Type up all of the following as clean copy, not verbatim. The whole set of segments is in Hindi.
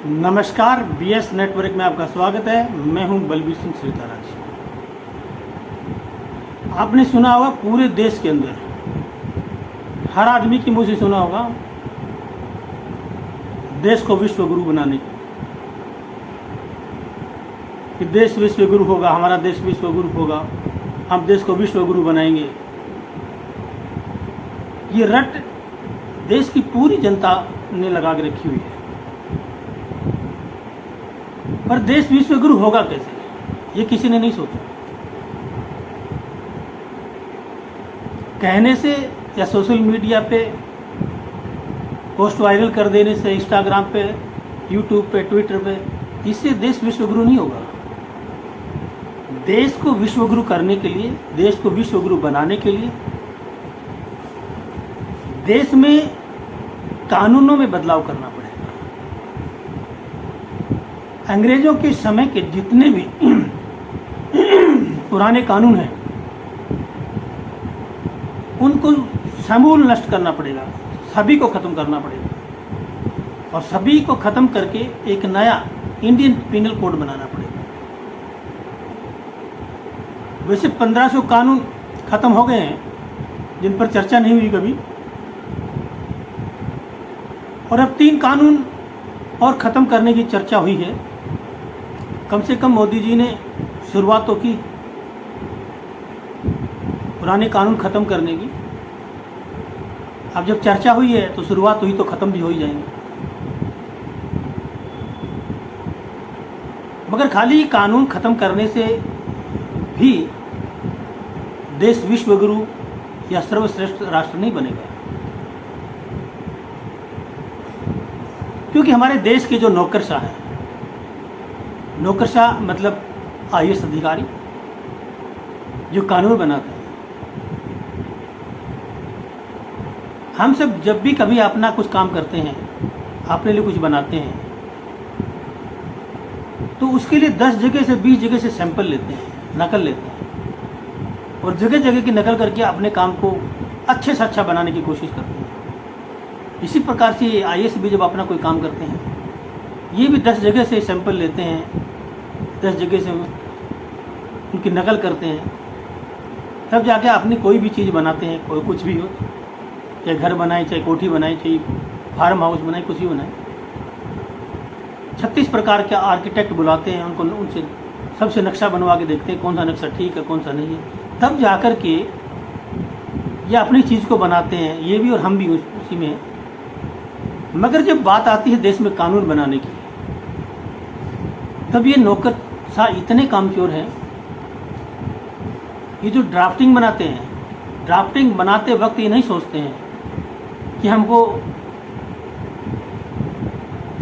नमस्कार, बीएस नेटवर्क में आपका स्वागत है। मैं हूं बलबीर सिंह सीताराज। आपने सुना होगा पूरे देश के अंदर हर आदमी की मुंह से सुना होगा देश को विश्व गुरु बनाने की, कि देश विश्व गुरु होगा, हमारा देश विश्व गुरु होगा, हम देश को विश्व गुरु बनाएंगे। ये रट देश की पूरी जनता ने लगा के रखी हुई है। पर देश विश्व गुरु होगा कैसे, ये किसी ने नहीं सोचा। कहने से या सोशल मीडिया पे पोस्ट वायरल कर देने से, इंस्टाग्राम पे, यूट्यूब पे, ट्विटर पे, इससे देश विश्व गुरु नहीं होगा। देश को विश्व गुरु करने के लिए, देश को विश्व गुरु बनाने के लिए देश में कानूनों में बदलाव करना पड़ेगा। अंग्रेजों के समय के जितने भी पुराने कानून हैं उनको समूल नष्ट करना पड़ेगा, सभी को ख़त्म करना पड़ेगा और सभी को ख़त्म करके एक नया इंडियन पिनल कोड बनाना पड़ेगा। वैसे 1500 कानून ख़त्म हो गए हैं जिन पर चर्चा नहीं हुई कभी, और अब 3 कानून और ख़त्म करने की चर्चा हुई है। कम से कम मोदी जी ने शुरुआत तो की पुराने कानून ख़त्म करने की। अब जब चर्चा हुई है तो शुरुआत हुई तो ख़त्म भी हो ही जाएंगे। मगर खाली कानून ख़त्म करने से भी देश विश्व गुरु या सर्वश्रेष्ठ राष्ट्र नहीं बनेगा, क्योंकि हमारे देश के जो नौकरशाह हैं, नौकरशाह मतलब आईएएस अधिकारी जो कानून बनाते हैं, हम सब जब भी कभी अपना कुछ काम करते हैं, अपने लिए कुछ बनाते हैं, तो उसके लिए 10 जगह से 20 जगह से सैंपल लेते हैं, नकल लेते हैं और जगह जगह की नकल करके अपने काम को अच्छे से अच्छा बनाने की कोशिश करते हैं। इसी प्रकार से आईएएस भी जब अपना कोई काम करते हैं, ये भी 10 जगह से सैंपल लेते हैं, 10 जगह से उनकी नकल करते हैं, तब जाके अपनी कोई भी चीज़ बनाते हैं। कोई कुछ भी हो, चाहे घर बनाए, चाहे कोठी बनाए, चाहे फार्म हाउस बनाए, कुछ भी बनाए, 36 प्रकार के आर्किटेक्ट बुलाते हैं, उनसे सबसे नक्शा बनवा के देखते हैं कौन सा नक्शा ठीक है, कौन सा नहीं है, तब जाकर के ये अपनी चीज़ को बनाते हैं। ये भी और हम भी उसी में हैं। मगर जब बात आती है देश में कानून बनाने की, तब ये नौकरशाह इतने कामचोर हैं, ये जो ड्राफ्टिंग बनाते हैं, ड्राफ्टिंग बनाते वक्त ये नहीं सोचते हैं कि हमको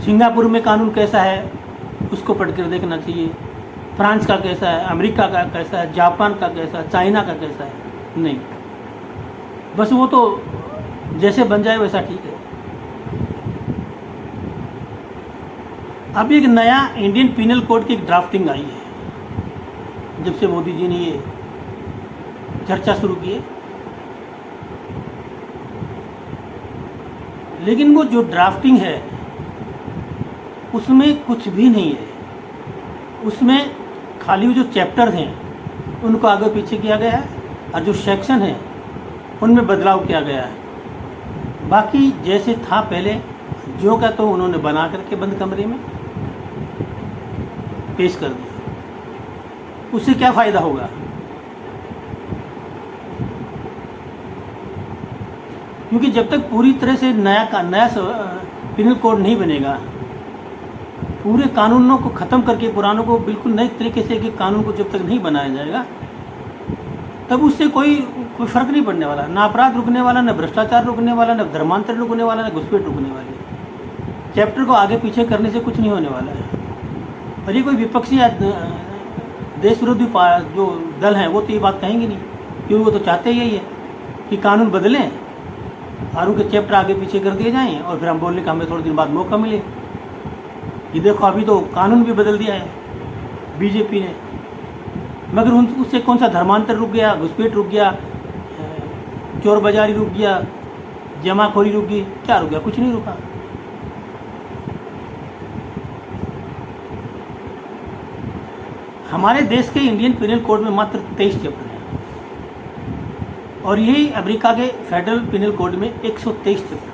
सिंगापुर में कानून कैसा है उसको पढ़ कर देखना चाहिए, फ्रांस का कैसा है, अमेरिका का कैसा है, जापान का कैसा है, चाइना का कैसा है। नहीं, बस वो तो जैसे बन जाए वैसा ठीक है। अब एक नया इंडियन पिनल कोड की एक ड्राफ्टिंग आई है जब से मोदी जी ने ये चर्चा शुरू की है, लेकिन वो जो ड्राफ्टिंग है उसमें कुछ भी नहीं है। उसमें खाली जो चैप्टर हैं उनको आगे पीछे किया गया है और जो सेक्शन है उनमें बदलाव किया गया है। बाकी जैसे था पहले जो का तो उन्होंने बना करके बंद कमरे में पेश कर दिया। उससे क्या फ़ायदा होगा? क्योंकि जब तक पूरी तरह से नया पिनल कोड नहीं बनेगा, पूरे कानूनों को ख़त्म करके पुरानों को बिल्कुल नए तरीके से के कानून को जब तक नहीं बनाया जाएगा, तब उससे कोई फ़र्क नहीं पड़ने वाला। ना अपराध रुकने वाला, ना भ्रष्टाचार रुकने वाला, ना धर्मांतर रुकने वाला, ना घुसपैठ रुकने वाली। चैप्टर को आगे पीछे करने से कुछ नहीं होने वाला है। और ये कोई विपक्षी या देश विरोधी जो दल हैं वो तो ये बात कहेंगे नहीं, क्योंकि वो तो चाहते ही यही है कि कानून बदलें और उनके चैप्टर आगे पीछे कर दिए जाएं और फिर हम बोलने का हमें थोड़े दिन बाद मौका मिले कि देखो अभी तो कानून भी बदल दिया है बीजेपी ने, मगर उससे कौन सा धर्मांतर रुक गया, घुसपैठ रुक गया, चोर बाजारी रुक गया, जमाखोरी रुक गई, क्या रुक गया? कुछ नहीं रुका। हमारे देश के इंडियन पिनल कोड में मात्र 23 चैप्टर हैं और यही अमेरिका के फेडरल पिनल कोड में 123 चैप्टर।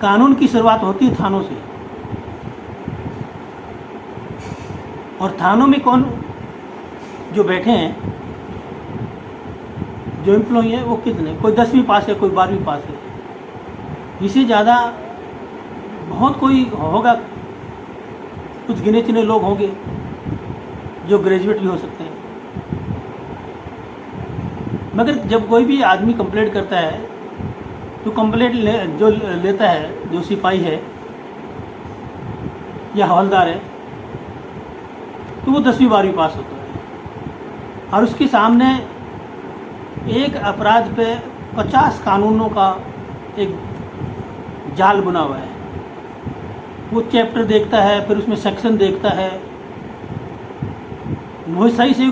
कानून की शुरुआत होती है थानों से, और थानों में कौन जो बैठे हैं, जो एम्प्लॉई हैं वो कितने, कोई 10वीं पास है, कोई 12वीं पास है, इससे ज़्यादा बहुत कोई होगा, कुछ गिने चुने लोग होंगे जो ग्रेजुएट भी हो सकते हैं। मगर जब कोई भी आदमी कंप्लेंट करता है तो कंप्लेंट जो लेता है, जो सिपाही है या हवलदार है, तो वो 10वीं 12वीं पास होता है और उसके सामने एक अपराध पे 50 कानूनों का एक जाल बना हुआ है। वो चैप्टर देखता है, फिर उसमें सेक्शन देखता है, वो सही से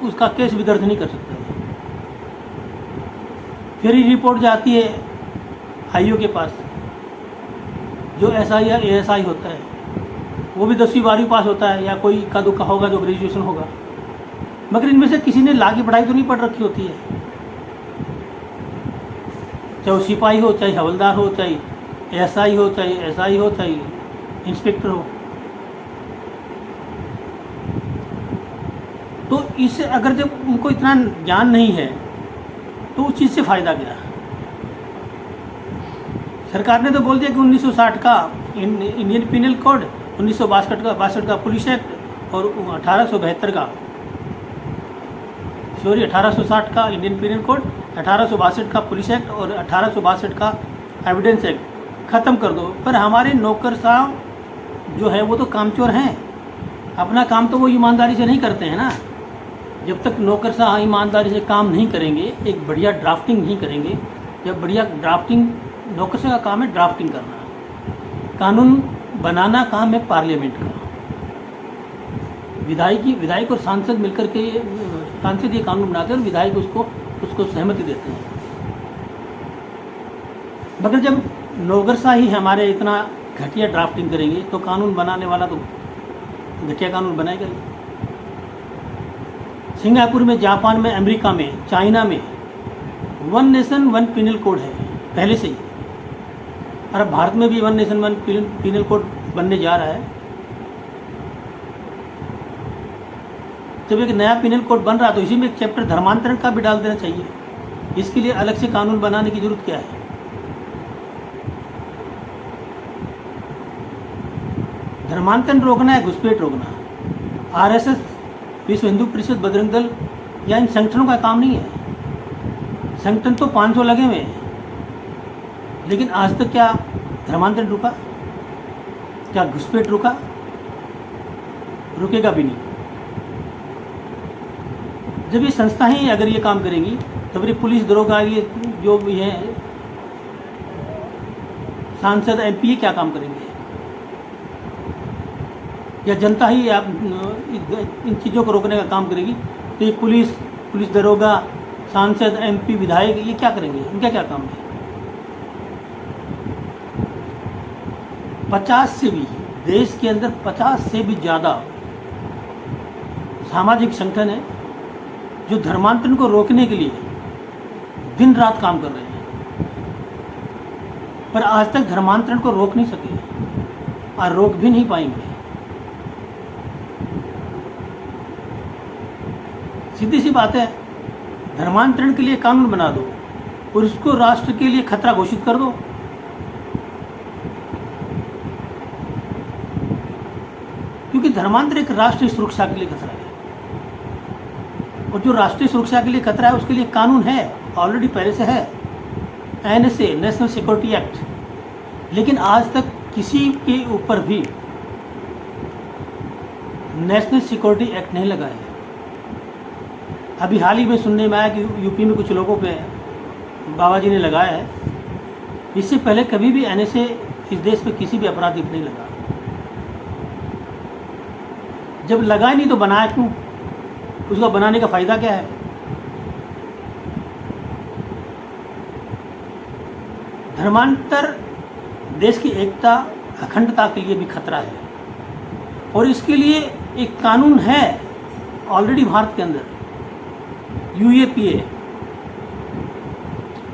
उसका केस भी दर्ज नहीं कर सकता है। फिर ये रिपोर्ट जाती है आईओ के पास, जो एसआई या एएसआई होता है, वो भी 10वीं 12वीं पास होता है या कोई इक्का दुक्का होगा जो ग्रेजुएशन होगा, मगर इनमें से किसी ने ला की पढ़ाई तो नहीं पढ़ रखी होती है। चाहे वो सिपाही हो, चाहे हवलदार हो, चाहे एएसआई हो, चाहे एसआई हो, चाहे इंस्पेक्टर हो। तो इससे अगर जब उनको इतना ज्ञान नहीं है तो उस चीज़ से फ़ायदा क्या? सरकार ने तो बोल दिया कि 1960 का इंडियन पिनल कोड, 1962 का पुलिस एक्ट और 1872 का 1860 का इंडियन पिनल कोड, 1862 का पुलिस एक्ट और 1862 का एविडेंस एक्ट ख़त्म कर दो। पर हमारे नौकरशाह जो है वो तो कामचोर हैं, अपना काम तो वो ईमानदारी से नहीं करते हैं ना। जब तक नौकरशाह ईमानदारी से काम नहीं करेंगे, एक बढ़िया ड्राफ्टिंग नहीं करेंगे, जब बढ़िया ड्राफ्टिंग, नौकरशाह का काम है ड्राफ्टिंग करना, कानून बनाना काम है पार्लियामेंट का। विधायक और सांसद मिलकर के, सांसद ये कानून बनाते हैं और विधायक उसको सहमति देते हैं। मगर जब नौकरशाह ही हमारे इतना घटिया ड्राफ्टिंग करेंगे तो कानून बनाने वाला तो घटिया कानून बनाएगा ही। सिंगापुर में, जापान में, अमेरिका में, चाइना में 1 नेशन 1 पिनल कोड है पहले से ही, और अब भारत में भी 1 नेशन 1 पिनल कोड बनने जा रहा है। जब एक नया पिनल कोड बन रहा तो इसी में एक चैप्टर धर्मांतरण का भी डाल देना चाहिए। इसके लिए अलग से कानून बनाने की जरूरत क्या है? धर्मांतरण रोकना है, घुसपैठ रोकना आरएसएस, विश्व हिंदू परिषद, बजरंग दल या इन संगठनों का काम नहीं है। संगठन तो 500 लगे हुए हैं, लेकिन आज तक क्या धर्मांतरण रुका? क्या घुसपैठ रुका? रुकेगा भी नहीं। जब ये संस्थाएं अगर ये काम करेंगी तो फिर पुलिस, दरोगा, ये जो भी है, सांसद, एमपी क्या काम करेंगे? या जनता ही आप इन चीज़ों को रोकने का काम करेगी? तो ये पुलिस, दरोगा, सांसद, एमपी, विधायक ये क्या करेंगे? इनका क्या काम है? 50 से भी, देश के अंदर 50 से भी ज़्यादा सामाजिक संगठन है जो धर्मांतरण को रोकने के लिए दिन रात काम कर रहे हैं, पर आज तक धर्मांतरण को रोक नहीं सके और रोक भी नहीं पाएंगे। सीधी सी बात है, धर्मांतरण के लिए कानून बना दो और उसको राष्ट्र के लिए खतरा घोषित कर दो। क्योंकि धर्मांतरण एक राष्ट्रीय सुरक्षा के लिए खतरा है, और जो राष्ट्रीय सुरक्षा के लिए खतरा है उसके लिए कानून है, ऑलरेडी पहले से है, एनएसए, नेशनल सिक्योरिटी एक्ट। लेकिन आज तक किसी के ऊपर भी नेशनल सिक्योरिटी एक्ट नहीं लगा है। अभी हाल ही में सुनने में आया कि यूपी में कुछ लोगों पे बाबा जी ने लगाया है। इससे पहले कभी भी एनएसए इस देश पे किसी भी अपराधी पे नहीं लगा। जब लगा नहीं तो बनाया क्यों? उसका बनाने का फ़ायदा क्या है? धर्मांतर देश की एकता अखंडता के लिए भी खतरा है, और इसके लिए एक कानून है ऑलरेडी भारत के अंदर, UAPA,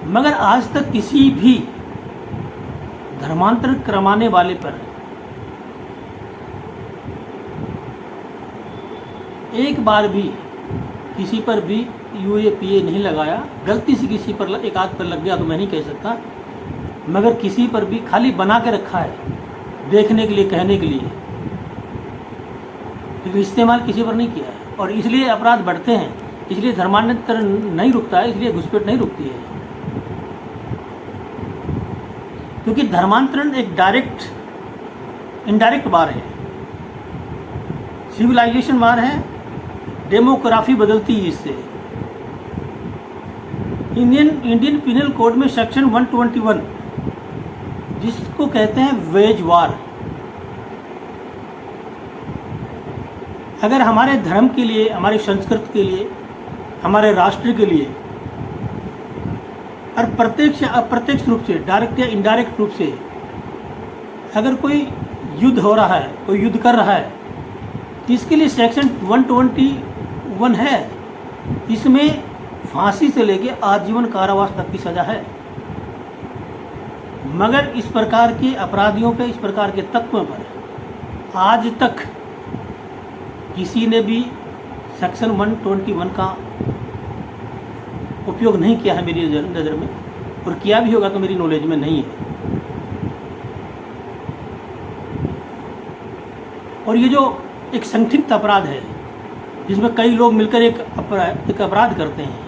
मगर आज तक किसी भी धर्मांतर करवाने वाले पर एक बार भी किसी पर भी UAPA नहीं लगाया। गलती से किसी पर एक आध पर लग गया तो मैं नहीं कह सकता, मगर किसी पर भी खाली बना के रखा है देखने के लिए, कहने के लिए, लेकिन इस्तेमाल किसी पर नहीं किया है। और इसलिए अपराध बढ़ते हैं, इसलिए धर्मांतर नहीं रुकता है, इसलिए घुसपैठ नहीं रुकती है, क्योंकि धर्मांतरण एक डायरेक्ट इनडायरेक्ट वार है, सिविलाइजेशन वार है, डेमोग्राफी बदलती है इससे। इंडियन पिनल कोड में सेक्शन 121 जिसको कहते हैं वेज वार, अगर हमारे धर्म के लिए, हमारी संस्कृति के लिए, हमारे राष्ट्र के लिए, और प्रत्यक्ष या अप्रत्यक्ष रूप से, डायरेक्ट या इनडायरेक्ट रूप से अगर कोई युद्ध हो रहा है, कोई युद्ध कर रहा है, तो इसके लिए सेक्शन 121 है। इसमें फांसी से लेके आजीवन कारावास तक की सजा है, मगर इस प्रकार के अपराधियों पे, इस प्रकार के तत्वों पर आज तक किसी ने भी सेक्शन 121 का उपयोग नहीं किया है मेरी नज़र में, और किया भी होगा तो मेरी नॉलेज में नहीं है। और ये जो एक संक्षिप्त अपराध है जिसमें कई लोग मिलकर एक अपराध करते हैं,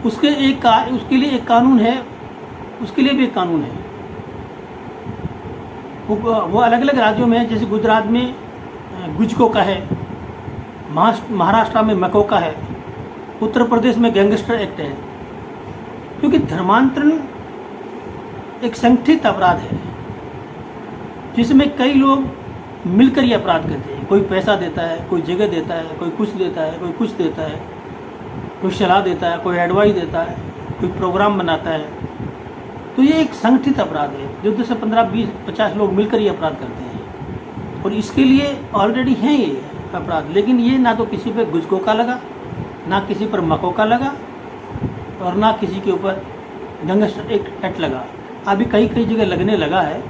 उसके लिए एक कानून है, उसके लिए भी एक कानून है। वो अलग अलग राज्यों में है, जैसे गुजरात में गुजको का है, महाराष्ट्र में मको का है, उत्तर प्रदेश में गैंगस्टर एक्ट है। क्योंकि धर्मांतरण एक संगठित अपराध है जिसमें कई लोग मिलकर ये अपराध करते हैं। कोई पैसा देता है, कोई जगह देता है, कोई कुछ देता है, कोई कुछ देता है, कोई सलाह देता है, कोई एडवाइस देता है, कोई प्रोग्राम बनाता है। तो ये एक संगठित अपराध है जो 10 15 20 50 लोग मिलकर ये अपराध करते हैं, और इसके लिए ऑलरेडी हैं ये अपराध। लेकिन ये ना तो किसी पे गुजको का लगा, ना किसी पर मको का लगा, और ना किसी के ऊपर गैंगस्टर एक्ट लगा। अभी कई जगह लगने लगा है,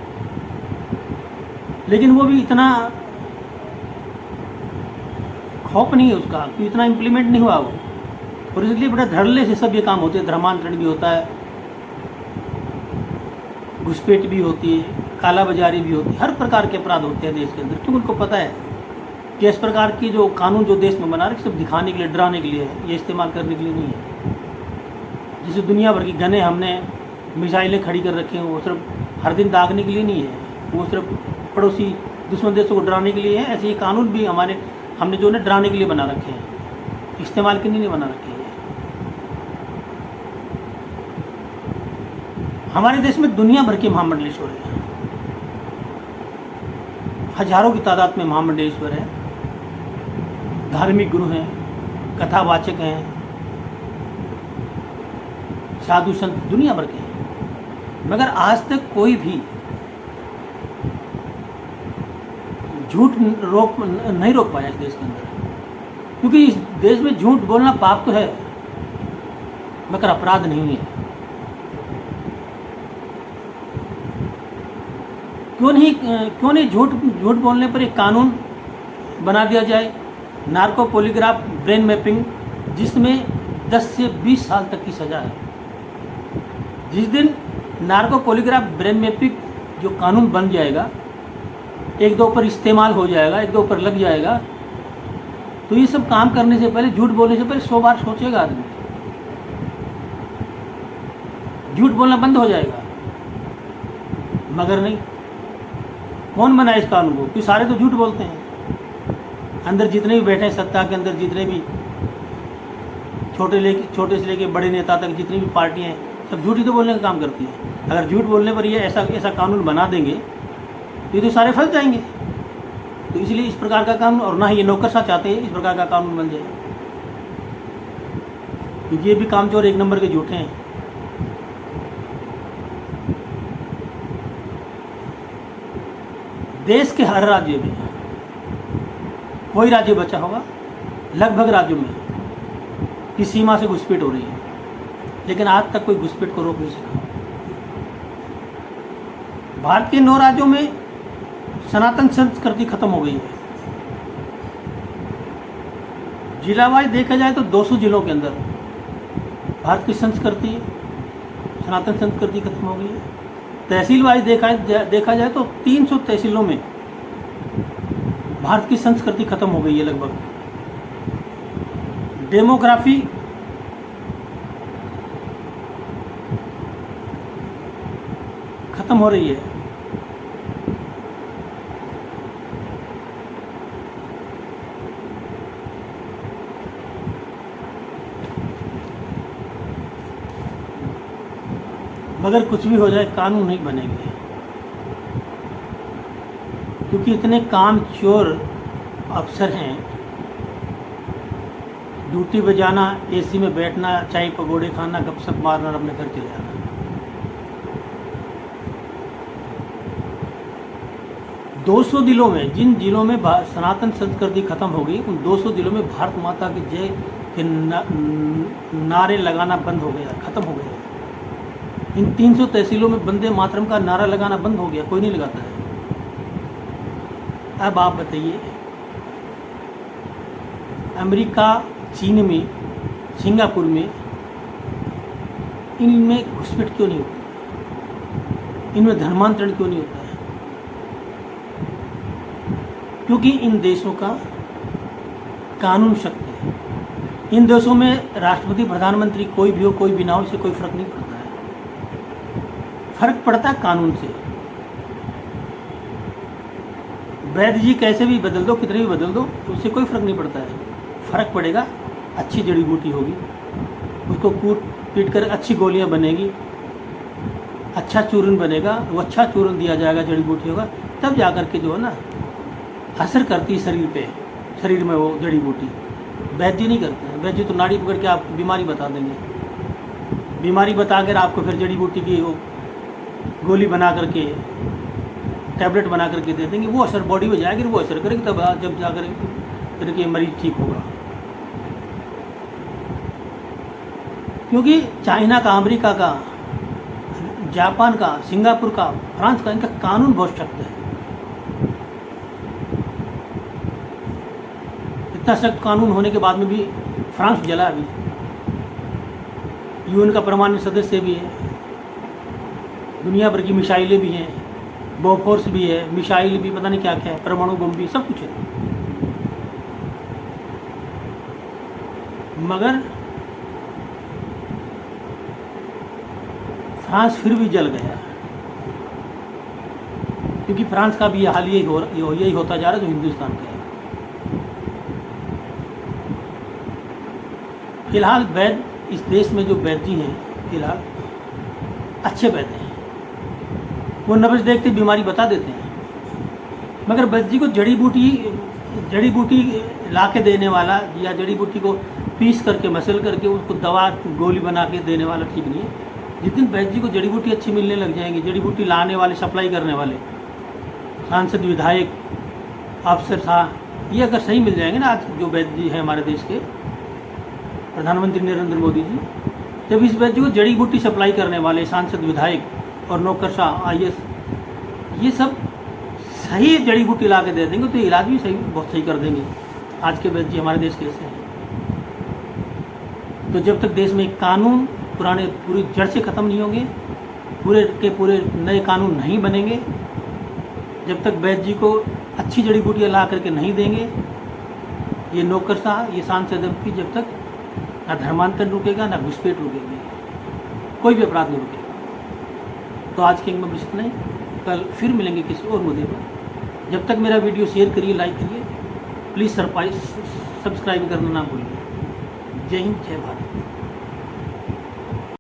लेकिन वो भी इतना खौफ नहीं है उसका, कि इतना इम्प्लीमेंट नहीं हुआ वो, और इसलिए बड़ा धड़ल्ले से सब ये काम होते हैं। धर्मांतरण भी होता है, घुसपैठ भी होती है, काला बाजारी भी होती है, हर प्रकार के अपराध होते हैं देश के अंदर। क्योंकि उनको पता है कि इस प्रकार की जो कानून जो देश में बना रहे सब दिखाने के लिए, डराने के लिए है, ये इस्तेमाल करने के लिए नहीं है। जैसे दुनिया भर की गने हमने मिसाइलें खड़ी कर रखी हैं, वो सिर्फ हर दिन दागने के लिए नहीं है, वो सिर्फ पड़ोसी दुश्मन देशों को डराने के लिए है। ऐसे ये कानून भी हमने जो है डराने के लिए बना रखे हैं, इस्तेमाल के लिए नहीं बना रखे हैं। हमारे देश में दुनिया भर के महामंडलेश्वर हैं, हजारों की तादाद में महामंडलेश्वर है, धार्मिक गुरु हैं, कथावाचक हैं, साधु संत दुनिया भर के हैं। मगर आज तक कोई भी झूठ नहीं रोक पाया इस देश के अंदर, क्योंकि इस देश में झूठ बोलना पाप तो है मगर अपराध नहीं है। क्यों नहीं झूठ बोलने पर एक कानून बना दिया जाए, नार्को पॉलीग्राफ ब्रेन मैपिंग, जिसमें 10 से 20 साल तक की सज़ा है। जिस दिन नार्को पॉलीग्राफ ब्रेन मैपिंग जो कानून बन जाएगा, एक दो पर इस्तेमाल हो जाएगा, एक दो पर लग जाएगा, तो ये सब काम करने से पहले, झूठ बोलने से पहले 100 बार सोचेगा आदमी, झूठ बोलना बंद हो जाएगा। मगर नहीं, कौन बनाए इस कानून को? क्योंकि सारे तो झूठ बोलते हैं। अंदर जितने भी बैठे हैं सत्ता के अंदर, जितने भी छोटे से लेके बड़े नेता तक जितनी भी पार्टियां हैं, सब झूठ ही तो बोलने का काम करती हैं। अगर झूठ बोलने पर ये ऐसा कानून बना देंगे तो ये तो सारे फंस जाएंगे। तो इसलिए इस प्रकार का कानून, और ना ही ये नौकरशाह चाहते हैं इस प्रकार का कानून बन जाए, क्योंकि ये भी कामचोर एक नंबर के झूठे हैं। देश के हर राज्य में, कोई राज्य बचा होगा, लगभग राज्यों में की सीमा से घुसपैठ हो रही है, लेकिन आज तक कोई घुसपैठ को रोक नहीं सका। भारत के 9 राज्यों में सनातन संस्कृति खत्म हो गई है। जिला वाइज देखा जाए तो 200 जिलों के अंदर भारत की संस्कृति, सनातन संस्कृति खत्म हो गई है। तहसील वाइज देखा जाए तो 300 तहसीलों में भारत की संस्कृति खत्म हो गई है लगभग। डेमोग्राफी खत्म हो रही है। मगर कुछ भी हो जाए कानून नहीं बनेंगे, क्योंकि इतने काम चोर अफसर हैं। ड्यूटी पे जाना, एसी में बैठना, चाय पकौड़े खाना, गपशप मारना और अपने घर चले जाना। 200 जिलों में, जिन जिलों में सनातन संस्कृति खत्म हो गई, उन 200 जिलों में भारत माता की जय के नारे लगाना बंद हो गया, खत्म हो गया। इन 300 तहसीलों में वंदे मातरम का नारा लगाना बंद हो गया, कोई नहीं लगाता है। अब आप बताइए, अमेरिका, चीन में, सिंगापुर में इनमें घुसपैठ क्यों नहीं होती, इनमें धर्मांतरण क्यों नहीं होता है? क्योंकि इन देशों का कानून शक्ति है। इन देशों में राष्ट्रपति, प्रधानमंत्री कोई भी हो, कोई भी ना हो, इससे कोई फर्क नहीं पड़ता है। फर्क पड़ता है कानून से। वैद्य जी कैसे भी बदल दो, कितने भी बदल दो, उससे कोई फर्क नहीं पड़ता है। फर्क पड़ेगा, अच्छी जड़ी बूटी होगी, उसको कूट पीट कर अच्छी गोलियां बनेगी, अच्छा चूर्ण बनेगा, वो अच्छा चूर्ण दिया जाएगा, जड़ी बूटी होगा, तब जाकर के जो है ना असर करती है शरीर पे, शरीर में वो जड़ी बूटी। वैद्य जी नहीं करते हैं। वैद्य जी तो नाड़ी पकड़ के आपको बीमारी बता देंगे, बीमारी बता कर आपको फिर जड़ी बूटी की वो गोली बना करके, टैबलेट बना करके दे देंगे। वो असर बॉडी में जाएगी, वो असर करेगी, तब जब जाकर करके मरीज ठीक होगा। क्योंकि चाइना का, अमेरिका का, जापान का, सिंगापुर का, फ्रांस का, इनका कानून बहुत सख्त है। इतना सख्त कानून होने के बाद में भी फ्रांस जला अभी। यूएन का परमाणु सदस्य भी है, दुनिया भर की मिसाइलें भी हैं, बोफोर्स भी है, मिसाइल भी, पता नहीं क्या क्या है, परमाणु बम भी, सब कुछ है। मगर फ्रांस फिर भी जल गया, क्योंकि फ्रांस का भी हाल यही होता जा रहा है जो हिंदुस्तान का है। फिलहाल वैद्य, इस देश में जो वैद्य जी हैं फिलहाल अच्छे वैद्य हैं, वो नब्ज देखते बीमारी बता देते हैं। मगर वैद्य जी को जड़ी बूटी ला के देने वाला, या जड़ी बूटी को पीस करके, मसल करके उसको दवा गोली बना के देने वाला ठीक नहीं है। जिस दिन वैद्य जी को जड़ी बूटी अच्छी मिलने लग जाएंगी, जड़ी बूटी लाने वाले, सप्लाई करने वाले सांसद, विधायक, अफसर साहब, ये अगर सही मिल जाएंगे ना, आज जो वैद्य जी हैं हमारे देश के प्रधानमंत्री नरेंद्र मोदी जी, जब इस वैद्य को जड़ी बूटी सप्लाई करने वाले सांसद, विधायक और नौकरशाह, IAS, ये सब सही जड़ी बूटी ला के दे देंगे, तो इलाज भी सही, बहुत सही कर देंगे। आज के वैद्य जी हमारे देश के ऐसे हैं। तो जब तक देश में कानून पुराने पूरी जड़ से ख़त्म नहीं होंगे, पूरे के पूरे नए कानून नहीं बनेंगे, जब तक वैद्य जी को अच्छी जड़ी बूटियाँ ला करके नहीं देंगे, ये नौकरशाह, ये सांसद MP, जब तक ना धर्मांतरण रुकेगा, ना घुसपैठ रुकेगी, कोई भी अपराध नहीं रुकेगा। तो आज के अंक में इतना ही, कल फिर मिलेंगे किसी और मुद्दे पर। जब तक मेरा वीडियो शेयर करिए, लाइक करिए, प्लीज़ सब्सक्राइब करना ना भूलिए। जय हिंद, जय भारत।